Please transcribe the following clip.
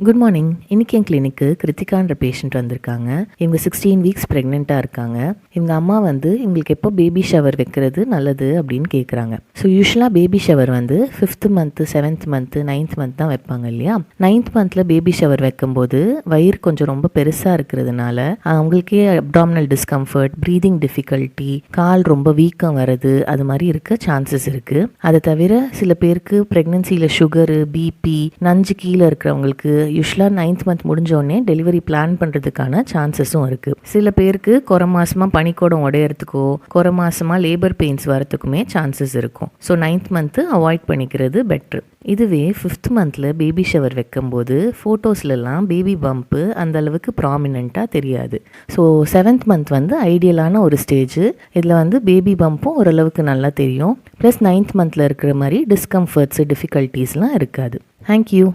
Good morning. இன்னைக்கு என் கிளினிக்கு கிருத்திகான்ற patient வந்திருக்காங்க. இவங்க 16 வீக்ஸ் ப்ரெக்னெண்ட்டாக இருக்காங்க. இவங்க அம்மா இவங்களுக்கு எப்போ பேபி ஷவர் வைக்கிறது நல்லது அப்படின்னு கேட்குறாங்க. ஸோ யூஸ்வலாக baby shower 5th month 7th month 9th month தான் வைப்பாங்க இல்லையா. 9th மந்தில் பேபி ஷவர் வைக்கும்போது வயிறு கொஞ்சம் ரொம்ப பெருசாக இருக்கிறதுனால அவங்களுக்கே அப்டாமினல் டிஸ்கம்ஃபர்ட், ப்ரீதிங் டிஃபிகல்ட்டி, கால் ரொம்ப வீக்கம் வருது, அது மாதிரி இருக்க சான்சஸ் இருக்குது. அதை தவிர சில பேருக்கு ப்ரெக்னென்சியில் சுகரு, பிபி, நஞ்சு கீழே இருக்கிறவங்களுக்கு யூஸ்வலாக 9th மந்த் முடிஞ்சோடனே டெலிவரி பிளான் பண்ணுறதுக்கான சான்சஸும் இருக்குது. சில பேருக்கு குறை மாசமாக பனிக்கூடம் உடையறதுக்கோ குறை மாசமாக லேபர் பெயின்ஸ் வரத்துக்குமே சான்சஸ் இருக்கும். ஸோ 9th மந்த்து அவாய்ட் பண்ணிக்கிறது பெட்ரு. இதுவே 5th மந்தில் பேபி ஷவர் வைக்கும்போது ஃபோட்டோஸ்லலாம் பேபி பம்ப்பு அந்த அளவுக்கு ப்ராமினெண்ட்டாக தெரியாது. ஸோ 7th மந்த் ஐடியலான ஒரு ஸ்டேஜ். இதில் பேபி பம்பும் ஓரளவுக்கு நல்லா தெரியும். ப்ளஸ் 9th மந்தில் இருக்கிற மாதிரி டிஸ்கம்ஃபர்ட்ஸு, டிஃபிகல்ட்டிஸ்லாம் இருக்காது. தேங்க்யூ.